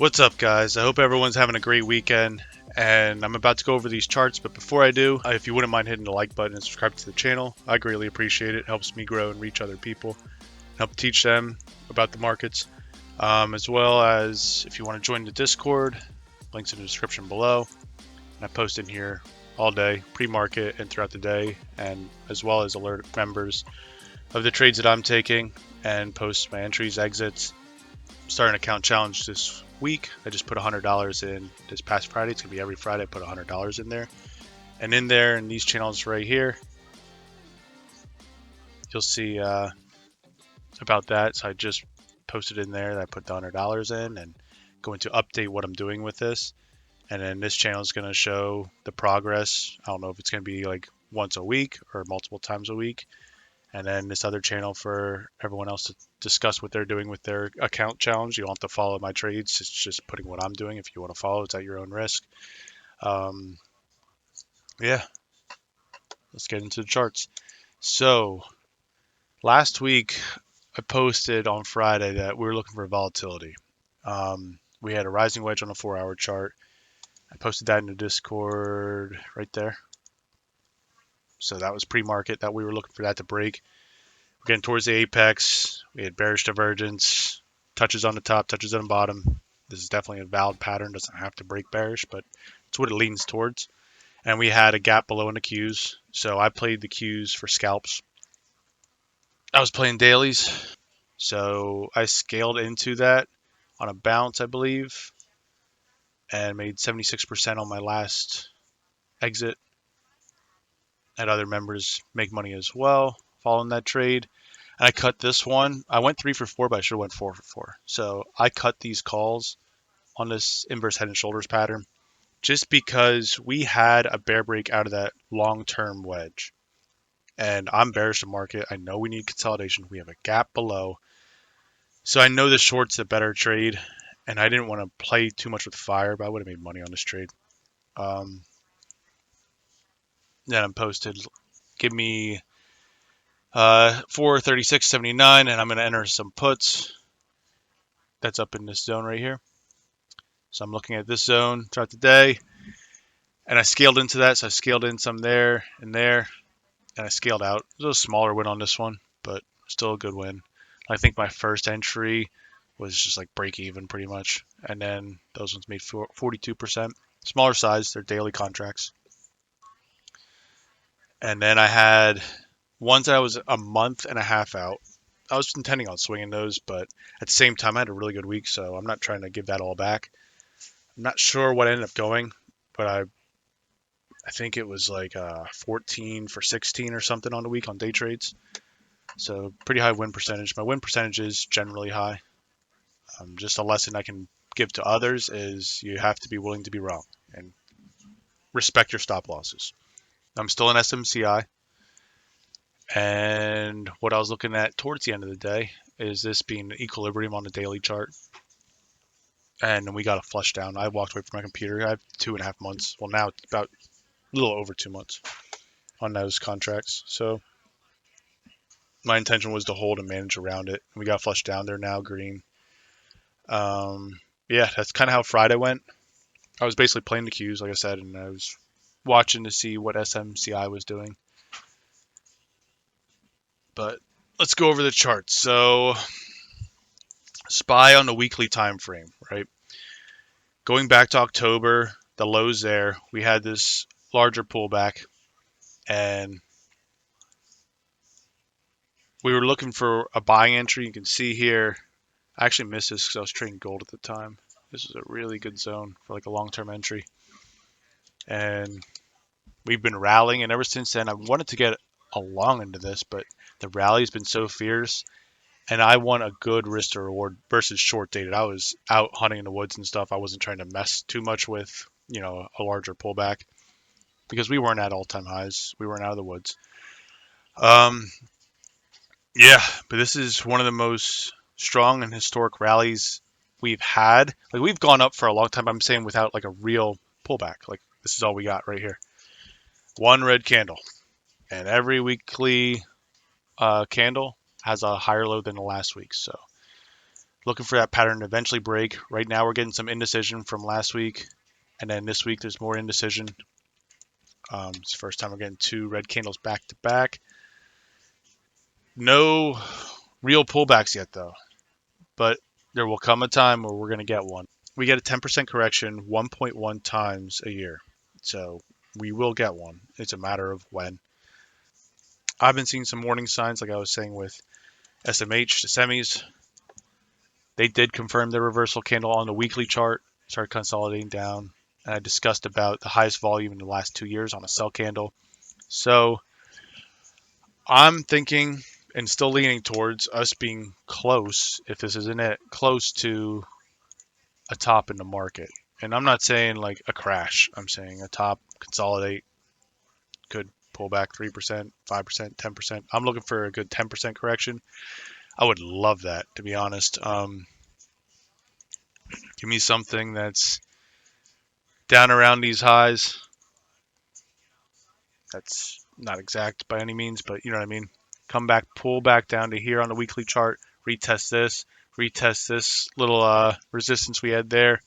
What's up, guys? I hope everyone's having a great weekend, and I'm about to go over these charts, but before I do, if you wouldn't mind hitting the like button and subscribe to the channel, I greatly appreciate it. It helps me grow and reach other people, help teach them about the markets, as well as if you want to join the Discord, links in the description below. And I post in here all day, pre-market and throughout the day, and as well as alert members of the trades that I'm taking and post my entries, exits. Starting an account challenge this week. I just put $100 in this past Friday. It's gonna be every Friday. I put $100 in there, and in there in these channels right here, you'll see about that. So I just posted in there that I put the $100 in and going to update what I'm doing with this. And then this channel is gonna show the progress. I don't know if it's gonna be like once a week or multiple times a week. And then this other channel for everyone else to discuss what they're doing with their account challenge. You don't have to follow my trades. It's just putting what I'm doing. If you want to follow, it's at your own risk. Um, yeah, let's get into the charts. So last week, I posted on Friday that we were looking for volatility. We had a rising wedge on a 4-hour chart. I posted that in the Discord right there. So that was pre-market that we were looking for that to break. We're getting towards the apex. We had bearish divergence, touches on the top, touches on the bottom. This is definitely a valid pattern. Doesn't have to break bearish, but it's what it leans towards. And we had a gap below in the Qs. So I played the Qs for scalps. I was playing dailies. So I scaled into that on a bounce, I believe, and made 76% on my last exit. Had other members make money as well following that trade. And I cut this one. I went 3 for 4, but I should have went 4 for 4. So I cut these calls on this inverse head and shoulders pattern just because we had a bear break out of that long-term wedge. And I'm bearish to market. I know we need consolidation. We have a gap below. So I know the short's a better trade. And I didn't want to play too much with fire, but I would have made money on this trade. Then I'm posted. Give me 436.79, and I'm going to enter some puts. That's up in this zone right here. So I'm looking at this zone throughout the day, and I scaled into that. So I scaled in some there and there, and I scaled out. It was a smaller win on this one, but still a good win. I think my first entry was just like break even pretty much, and then those ones made 42%. Smaller size, they're daily contracts. And then I had ones that I was a month and a half out. I was intending on swinging those, but at the same time, I had a really good week, so I'm not trying to give that all back. I'm not sure what ended up going, but I think it was like 14 for 16 or something on the week on day trades. So pretty high win percentage. My win percentage is generally high. Just a lesson I can give to others is you have to be willing to be wrong and respect your stop losses. I'm still in SMCI. And what I was looking at towards the end of the day is this being equilibrium on the daily chart. And we got a flush down. I walked away from my computer. I have 2.5 months. Well, now it's about a little over 2 months on those contracts. So my intention was to hold and manage around it. We got flushed down. They're now green. Yeah, that's kind of how Friday went. I was basically playing the Qs, like I said, and I was watching to see what SMCI was doing. But let's go over the charts. So SPY on the weekly time frame, right? Going back to October, the lows there, we had this larger pullback, and we were looking for a buying entry. You can see here, I actually missed this because I was trading gold at the time. This is a really good zone for like a long-term entry. And we've been rallying, and ever since then, I wanted to get a long into this, but the rally's been so fierce, and I want a good risk to reward versus short dated. I was out hunting in the woods and stuff. I wasn't trying to mess too much with, a larger pullback because we weren't at all-time highs. We weren't out of the woods. Yeah, but this is one of the most strong and historic rallies we've had. Like we've gone up for a long time. I'm saying without like a real pullback. Like this is all we got right here. One red candle, and every weekly candle has a higher low than the last week. So Looking for that pattern to eventually break. Right now we're getting some indecision from last week, and then this week there's more indecision. It's the first time we're getting 2 red candles back to back. No real pullbacks yet though, but there will come a time where we're going to get one. We get a 10% correction 1.1 times a year, so we will get one. It's a matter of when. I've been seeing some warning signs, like I was saying with SMH, the semis. They did confirm their reversal candle on the weekly chart, started consolidating down, and I discussed about the highest volume in the last 2 years on a sell candle. So I'm thinking and still leaning towards us being close, if this isn't it, close to a top in the market. And I'm not saying like a crash. I'm saying a top, consolidate, could pull back 3%, 5%, 10%. I'm looking for a good 10% correction. I would love that, to be honest. Give me something that's down around these highs. That's not exact by any means, but you know what I mean. Come back, pull back down to here on the weekly chart, retest this little resistance we had there,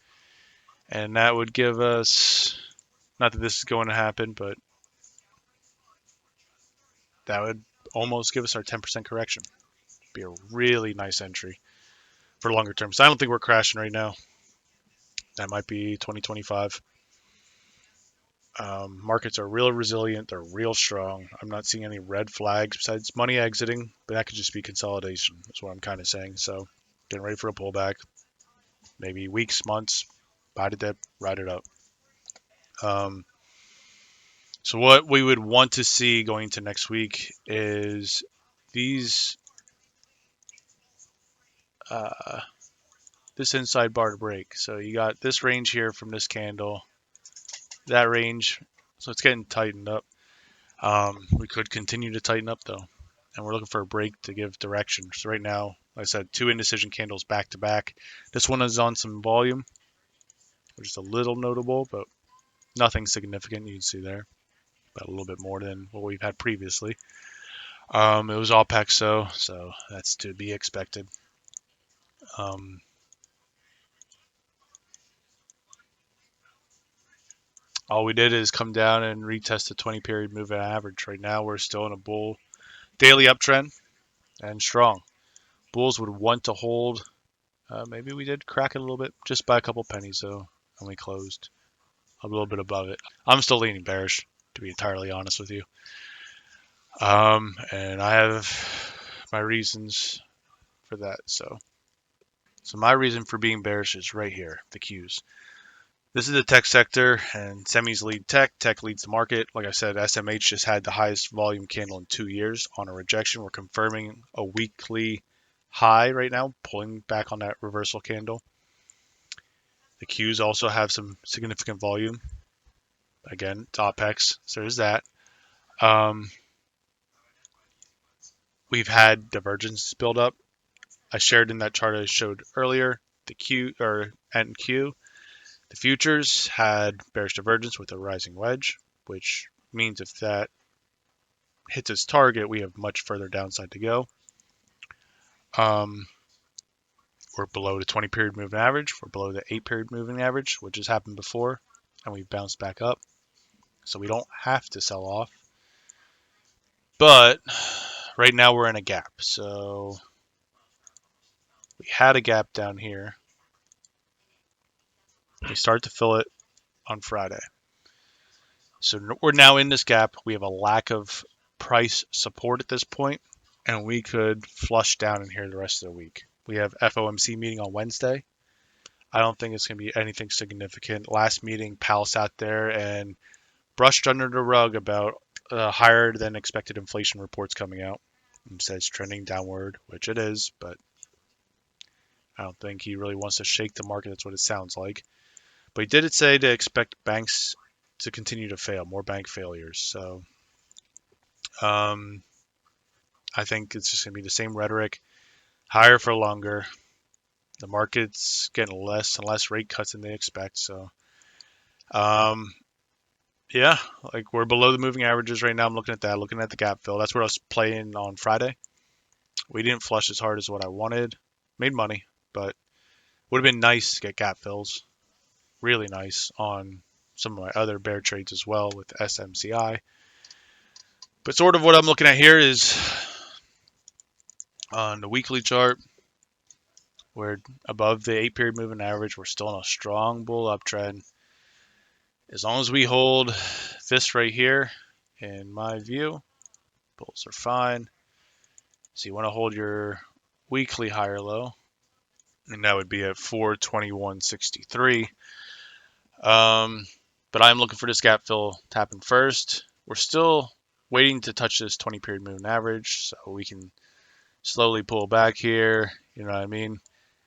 and that would give us, not that this is going to happen, but that would almost give us our 10% correction. Be a really nice entry for longer term. So I don't think we're crashing right now. That might be 2025. Markets are real resilient. They're real strong. I'm not seeing any red flags besides money exiting, but that could just be consolidation. That's what I'm kind of saying. So getting ready for a pullback. Maybe weeks, months. Buy the dip, ride it up. So what we would want to see going into next week is these this inside bar to break. So you got this range here from this candle, that range. So it's getting tightened up. We could continue to tighten up though, and we're looking for a break to give direction. So right now, like I said, 2 indecision candles back to back. This one is on some volume, which is a little notable, but nothing significant. You can see there, about a little bit more than what we've had previously. It was all PEXO, so that's to be expected. All we did is come down and retest the 20 period moving average. Right now, we're still in a bull daily uptrend and strong. Bulls would want to hold. Maybe we did crack it a little bit, just by a couple pennies though, and we closed a little bit above it. I'm still leaning bearish, to be entirely honest with you. And I have my reasons for that. So my reason for being bearish is right here, the Qs. This is the tech sector, and semis lead tech. Tech leads the market. Like I said, SMH just had the highest volume candle in 2 years on a rejection. We're confirming a weekly high right now, pulling back on that reversal candle. The Qs also have some significant volume. Again, it's OPEX, so there's that. We've had divergence build up. I shared in that chart I showed earlier, the Q or NQ. The futures had bearish divergence with a rising wedge, which means if that hits its target, we have much further downside to go. We're below the 20 period moving average. We're below the 8 period moving average, which has happened before, and we've bounced back up. So we don't have to sell off. But right now we're in a gap. So we had a gap down here. We start to fill it on Friday. So we're now in this gap. We have a lack of price support at this point, and we could flush down in here the rest of the week. We have FOMC meeting on Wednesday. I don't think it's going to be anything significant. Last meeting, Powell sat there and brushed under the rug about higher than expected inflation reports coming out. And says trending downward, which it is, but I don't think he really wants to shake the market. That's what it sounds like. But he did say to expect banks to continue to fail, more bank failures. So I think it's just going to be the same rhetoric, higher for longer. The market's getting less and less rate cuts than they expect. So, yeah, like we're below the moving averages right now. I'm looking at that, looking at the gap fill. That's where I was playing on Friday. We didn't flush as hard as what I wanted. Made money, but would have been nice to get gap fills. Really nice on some of my other bear trades as well with SMCI. But sort of what I'm looking at here is on the weekly chart, we're above the 8-period moving average. We're still in a strong bull uptrend. As long as we hold this right here, in my view, bulls are fine. So you want to hold your weekly higher low, and that would be at 421.63. But I'm looking for this gap fill to happen first. We're still waiting to touch this 20-period moving average, so we can slowly pull back here. You know what I mean?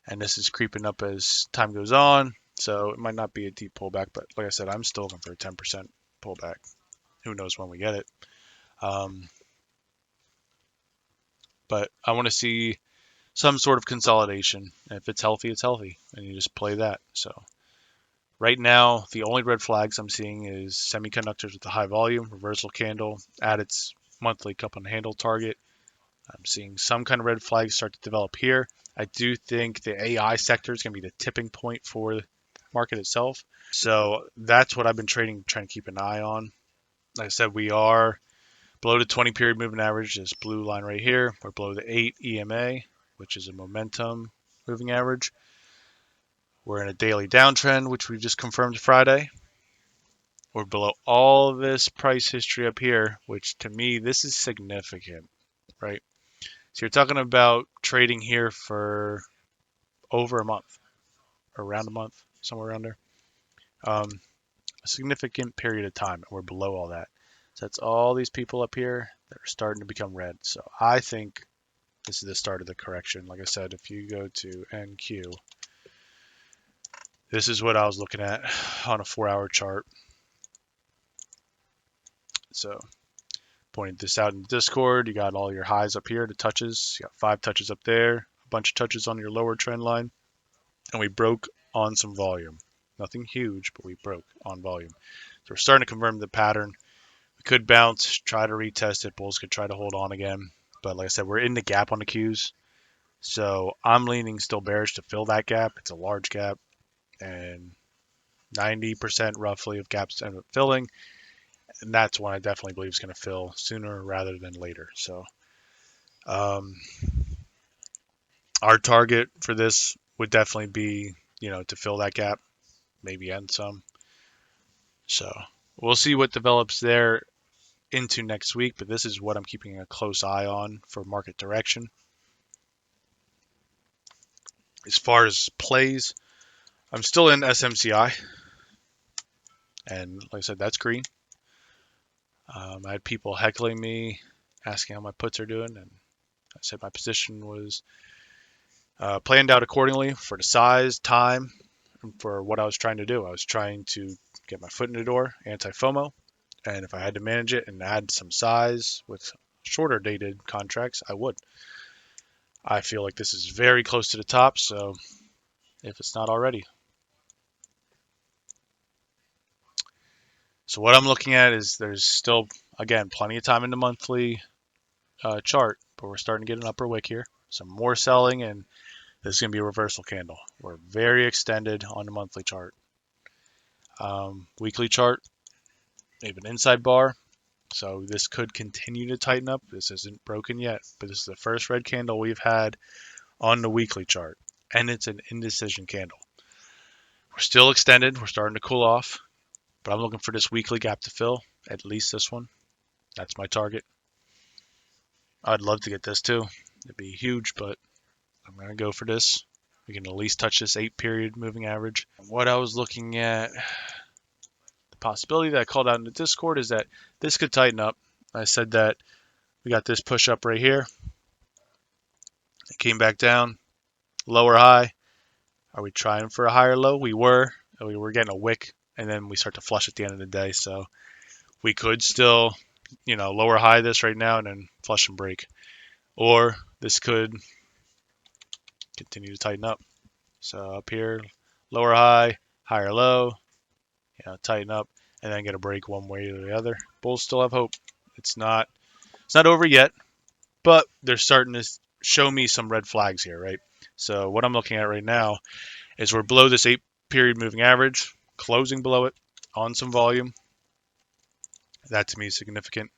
And this is creeping up as time goes on, so it might not be a deep pullback. But like I said, I'm still looking for a 10% pullback. Who knows when we get it? But I want to see some sort of consolidation. And if it's healthy, it's healthy, and you just play that. So right now, the only red flags I'm seeing is semiconductors with a high volume, reversal candle at its monthly cup and handle target. I'm seeing some kind of red flags start to develop here. I do think the AI sector is going to be the tipping point for the market itself. So that's what I've been trading, trying to keep an eye on. Like I said, we are below the 20-period moving average, this blue line right here. We're below the 8 EMA, which is a momentum moving average. We're in a daily downtrend, which we just confirmed Friday. We're below all this price history up here, which to me, this is significant, right? So you're talking about trading here for over a month, or around a month, somewhere around there. A significant period of time, and we're below all that. So that's all these people up here that are starting to become red. So I think this is the start of the correction. Like I said, if you go to NQ, this is what I was looking at on a 4-hour chart. So pointed this out in Discord. You got all your highs up here, the touches. You got 5 touches up there, a bunch of touches on your lower trend line. And we broke on some volume. Nothing huge, but we broke on volume. So we're starting to confirm the pattern. We could bounce, try to retest it. Bulls could try to hold on again. But like I said, we're in the gap on the Qs. So I'm leaning still bearish to fill that gap. It's a large gap. And 90% roughly of gaps end up filling. And that's one I definitely believe is going to fill sooner rather than later. So our target for this would definitely be, to fill that gap, maybe end some. So we'll see what develops there into next week, but this is what I'm keeping a close eye on for market direction. As far as plays, I'm still in SMCI, and like I said, that's green. I had people heckling me, asking how my puts are doing, and I said my position was planned out accordingly for the size, time, and for what I was trying to do. I was trying to get my foot in the door, anti-FOMO, and if I had to manage it and add some size with shorter dated contracts, I would. I feel like this is very close to the top, so if it's not already. So what I'm looking at is there's still, again, plenty of time in the monthly chart, but we're starting to get an upper wick here. Some more selling, and this is going to be a reversal candle. We're very extended on the monthly chart. Weekly chart, we have an inside bar, so this could continue to tighten up. This isn't broken yet, but this is the first red candle we've had on the weekly chart, and it's an indecision candle. We're still extended. We're starting to cool off, but I'm looking for this weekly gap to fill, at least this one. That's my target. I'd love to get this too. It'd be huge, but I'm going to go for this. We can at least touch this 8-period moving average. What I was looking at, the possibility that I called out in the Discord is that this could tighten up. I said that we got this push up right here. It came back down, lower high. Are we trying for a higher low? We were. We were getting a wick, and then we start to flush at the end of the day. So we could still, lower high this right now and then flush and break. Or this could continue to tighten up. So up here, lower high, higher low, tighten up, and then get a break one way or the other. Bulls still have hope. It's not over yet, but they're starting to show me some red flags here, right? So what I'm looking at right now is we're below this 8-period moving average, closing below it on some volume. That to me is significant.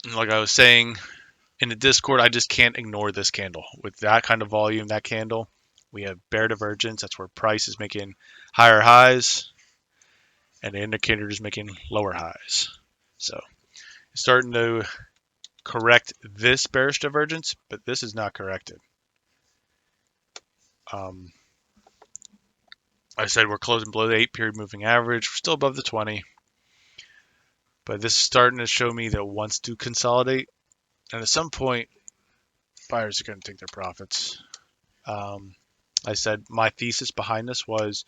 And like I was saying in the Discord, I just can't ignore this candle. With that kind of volume, that candle, we have bear divergence. That's where price is making higher highs and the indicator is making lower highs. So it's starting to correct this bearish divergence, but this is not corrected. I said we're closing below the 8-period moving average. We're still above the 20. But this is starting to show me that it wants to consolidate. And at some point, buyers are going to take their profits. I said my thesis behind this was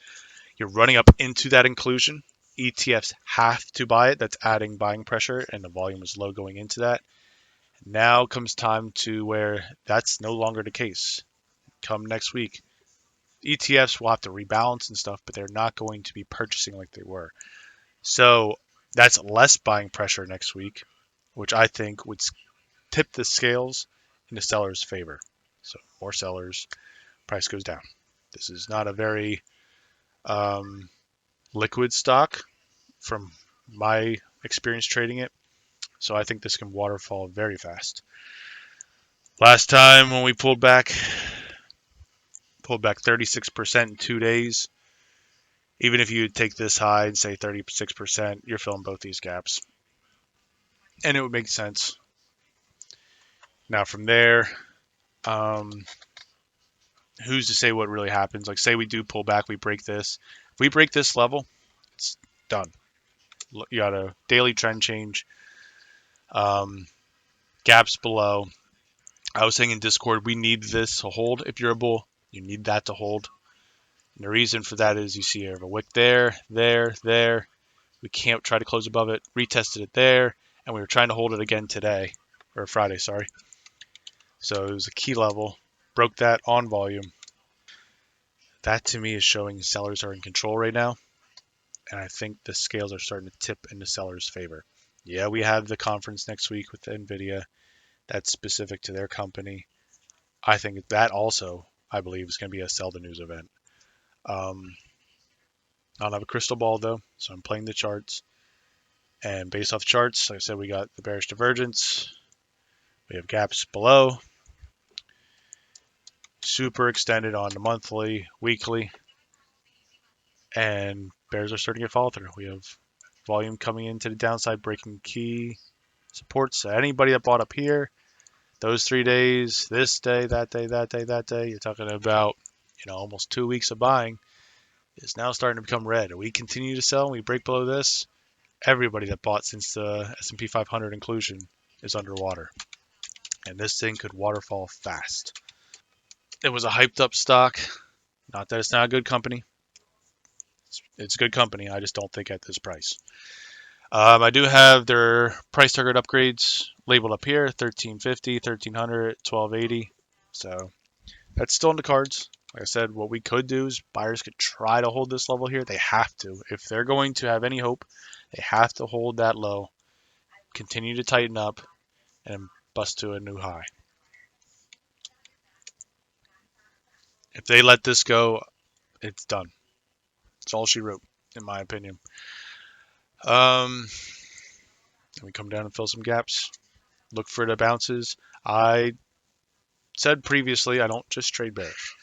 you're running up into that inclusion. ETFs have to buy it. That's adding buying pressure, and the volume was low going into that. Now comes time to where that's no longer the case. Come next week, ETFs will have to rebalance and stuff, but they're not going to be purchasing like they were. So that's less buying pressure next week, which I think would tip the scales in the seller's favor. So more sellers, price goes down. This is not a very liquid stock from my experience trading it. So I think this can waterfall very fast. Last time when we pulled back 36% in 2 days. Even if you take this high and say 36%, you're filling both these gaps. And it would make sense. Now from there, who's to say what really happens? Like say we do pull back, we break this. If we break this level, it's done. You got a daily trend change. Gaps below. I was saying in Discord, we need this to hold. If you're a bull, you need that to hold. And the reason for that is you see you have a wick there. We can't try to close above it. Retested it there, and we were trying to hold it again today, or Friday, sorry. So it was a key level. Broke that on volume. That to me is showing sellers are in control right now, and I think the scales are starting to tip in the sellers' favor. Yeah, we have the conference next week with Nvidia. That's specific to their company. I think that also, I believe, is going to be a sell the news event. I don't have a crystal ball though, so I'm playing the charts. And based off charts, like I said, we got the bearish divergence. We have gaps below. Super extended on the monthly, weekly. And bears are starting to get follow through. We have volume coming into the downside, breaking key supports. So anybody that bought up here, those 3 days, this day, that day, that day, that day, you're talking about, almost 2 weeks of buying is now starting to become red. We continue to sell, and we break below this. Everybody that bought since the S&P 500 inclusion is underwater. And this thing could waterfall fast. It was a hyped up stock. Not that it's not a good company. It's a good company. I just don't think at this price. I do have their price target upgrades labeled up here, 1350, 1300, 1280. So that's still in the cards. Like I said, what we could do is buyers could try to hold this level here. They have to. If they're going to have any hope, they have to hold that low, continue to tighten up, and bust to a new high. If they let this go, it's done. It's all she wrote, in my opinion. We come down and fill some gaps. Look for the bounces. I said previously, I don't just trade bearish.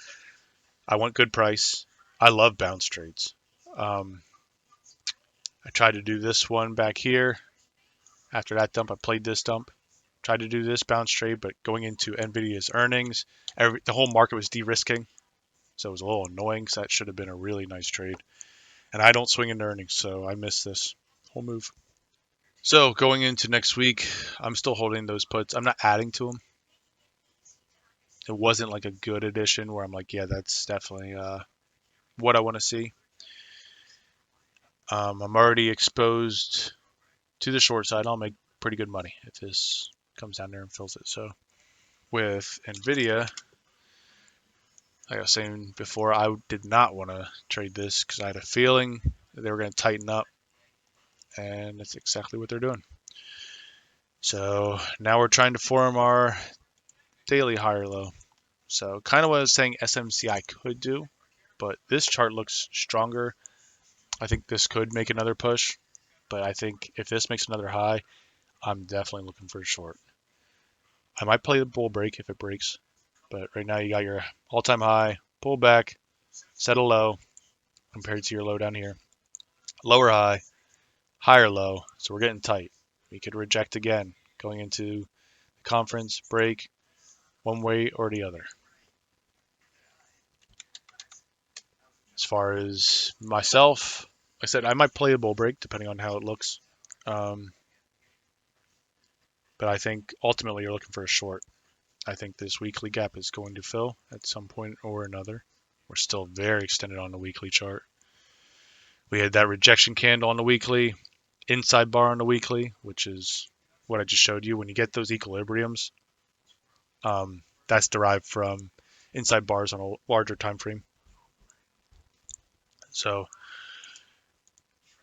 I want good price. I love bounce trades. I tried to do this one back here. After that dump, I played this dump. Tried to do this bounce trade, but going into Nvidia's earnings, the whole market was de-risking. So it was a little annoying because that should have been a really nice trade. And I don't swing in earnings, so I missed this whole move. So going into next week, I'm still holding those puts. I'm not adding to them. It wasn't like a good addition where I'm like, yeah, that's definitely what I want to see. I'm already exposed to the short side. I'll make pretty good money if this comes down there and fills it. So with Nvidia, like I was saying before, I did not want to trade this because I had a feeling that they were going to tighten up, and that's exactly what they're doing. So now we're trying to form our daily higher low. So kind of what I was saying SMCI could do, but this chart looks stronger. I think this could make another push, but I think if this makes another high, I'm definitely looking for a short. I might play the bull break if it breaks, but right now you got your all-time high, pull back, set a low compared to your low down here, lower high, higher low, so we're getting tight. We could reject again going into the conference, break, one way or the other. As far as myself, like I said, I might play a bull break depending on how it looks. Um, but I think ultimately you're looking for a short. I think this weekly gap is going to fill at some point or another. We're still very extended on the weekly chart. We had that rejection candle on the weekly, inside bar on the weekly, which is what I just showed you. When you get those equilibriums, that's derived from inside bars on a larger time frame. So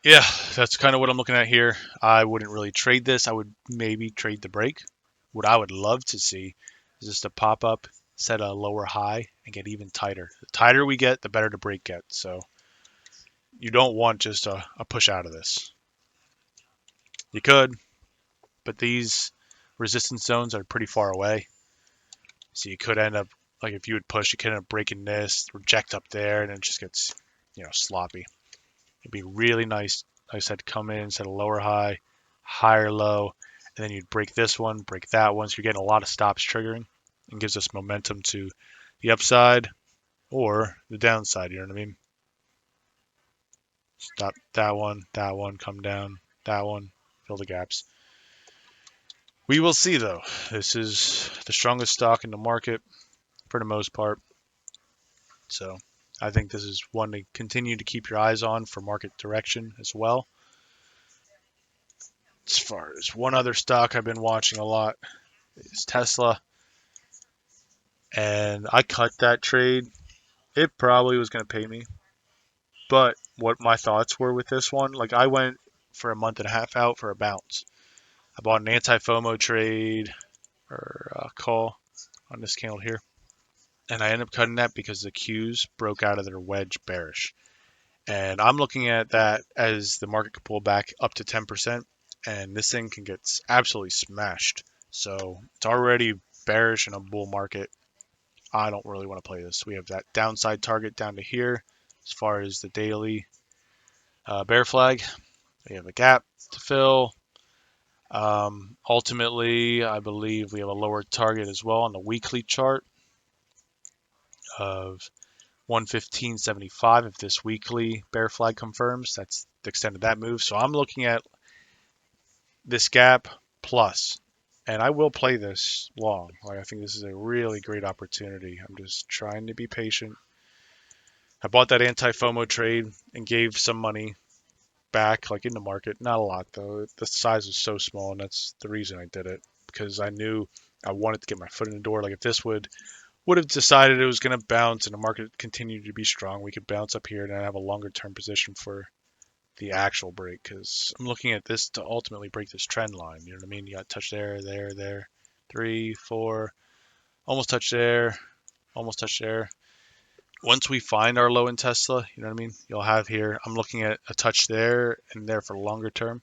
yeah, that's kind of what I'm looking at here. I wouldn't really trade this. I would maybe trade the break. What I would love to see is just to pop up, set a lower high, and get even tighter. The tighter we get, the better the break gets. So you don't want just a push out of this. You could, but these resistance zones are pretty far away. So you could end up, like if you would push, you could end up breaking this, reject up there, and it just gets, sloppy. It'd be really nice, like I said, come in, set a lower high, higher low, and then you'd break this one, break that one. So you're getting a lot of stops triggering and gives us momentum to the upside or the downside. You know what I mean? Stop that one, come down, that one, fill the gaps. We will see though. This is the strongest stock in the market for the most part. So I think this is one to continue to keep your eyes on for market direction as well. As far as one other stock I've been watching a lot is Tesla. And I cut that trade. It probably was going to pay me. But what my thoughts were with this one, like I went for a month and a half out for a bounce. I bought an anti-FOMO trade or call on this candle here. And I ended up cutting that because the Qs broke out of their wedge bearish. And I'm looking at that as the market could pull back up to 10%. And this thing can get absolutely smashed. So it's already bearish in a bull market. I don't really want to play this. We have that downside target down to here. As far as the daily bear flag, we have a gap to fill. Ultimately, I believe we have a lower target as well on the weekly chart of 115.75. If this weekly bear flag confirms, that's the extent of that move. So I'm looking at this gap plus, and I will play this long. Like I think this is a really great opportunity. I'm just trying to be patient. I bought that anti-FOMO trade and gave some money back, like in the market. Not a lot though. The size was so small, and that's the reason I did it because I knew I wanted to get my foot in the door. Like if this would have decided it was going to bounce and the market continued to be strong, we could bounce up here and I have a longer term position for the actual break because I'm looking at this to ultimately break this trend line. You know what I mean? You got touch there, there, 3, 4, almost touch there, almost touch there. Once we find our low in Tesla, you know what I mean? You'll have here, I'm looking at a touch there and there for the longer term.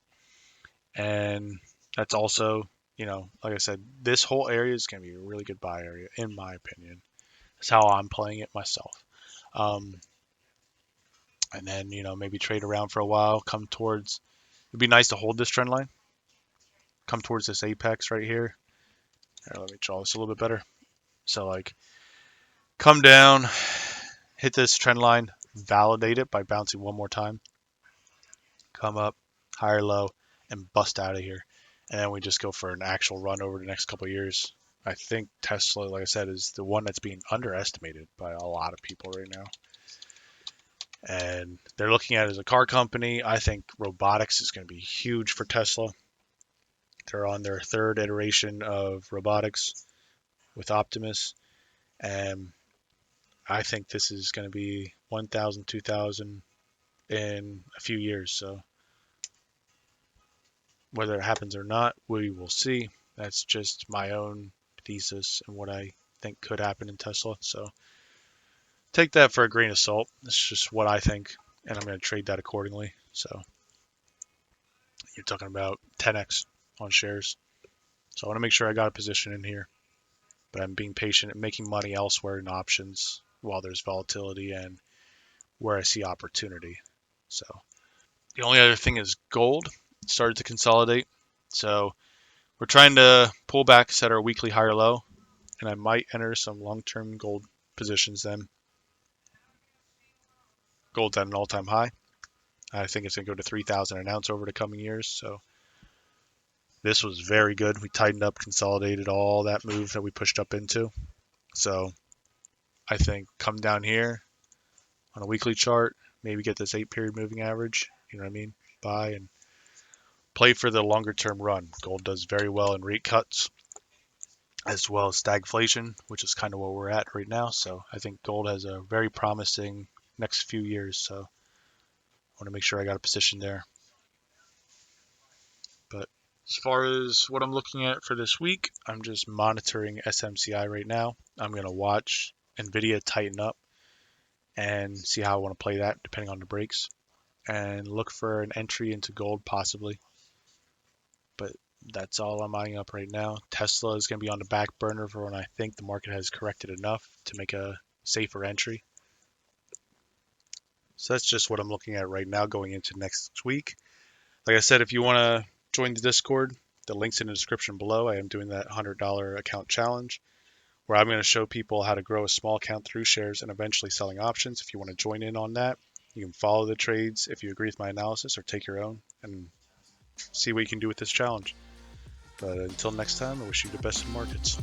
And that's also, like I said, this whole area is going to be a really good buy area, in my opinion. That's how I'm playing it myself. And then, maybe trade around for a while, come towards, it'd be nice to hold this trend line, come towards this apex right here. Here, let me draw this a little bit better. So like, come down, hit this trend line, validate it by bouncing one more time, come up, higher low, and bust out of here. And then we just go for an actual run over the next couple of years. I think Tesla, like I said, is the one that's being underestimated by a lot of people right now. And they're looking at it as a car company. I think robotics is going to be huge for Tesla. They're on their third iteration of robotics with Optimus. And I think this is going to be 1,000, 2,000 in a few years. So whether it happens or not, we will see. That's just my own thesis and what I think could happen in Tesla. So take that for a grain of salt. It's just what I think, and I'm going to trade that accordingly. So you're talking about 10x on shares. So I want to make sure I got a position in here, but I'm being patient and making money elsewhere in options while there's volatility and where I see opportunity. So the only other thing is gold started to consolidate. So we're trying to pull back, set our weekly higher low, and I might enter some long-term gold positions then. Gold's at an all-time high. I think it's going to go to 3,000 an ounce over the coming years. So this was very good. We tightened up, consolidated all that move that we pushed up into. So I think come down here on a weekly chart, maybe get this 8-period moving average. You know what I mean? Buy and play for the longer term run. Gold does very well in rate cuts as well as stagflation, which is kind of where we're at right now. So I think gold has a very promising next few years. So I want to make sure I got a position there. But as far as what I'm looking at for this week, I'm just monitoring SMCI right now. I'm going to watch Nvidia tighten up and see how I want to play that depending on the breaks, and look for an entry into gold possibly. But that's all I'm eyeing up right now. Tesla is going to be on the back burner for when I think the market has corrected enough to make a safer entry. So that's just what I'm looking at right now going into next week. Like I said, if you want to join the Discord, the link's in the description below. I am doing that $100 account challenge where I'm going to show people how to grow a small account through shares and eventually selling options. If you want to join in on that, you can follow the trades if you agree with my analysis, or take your own and see what you can do with this challenge. But until next time, I wish you the best in markets.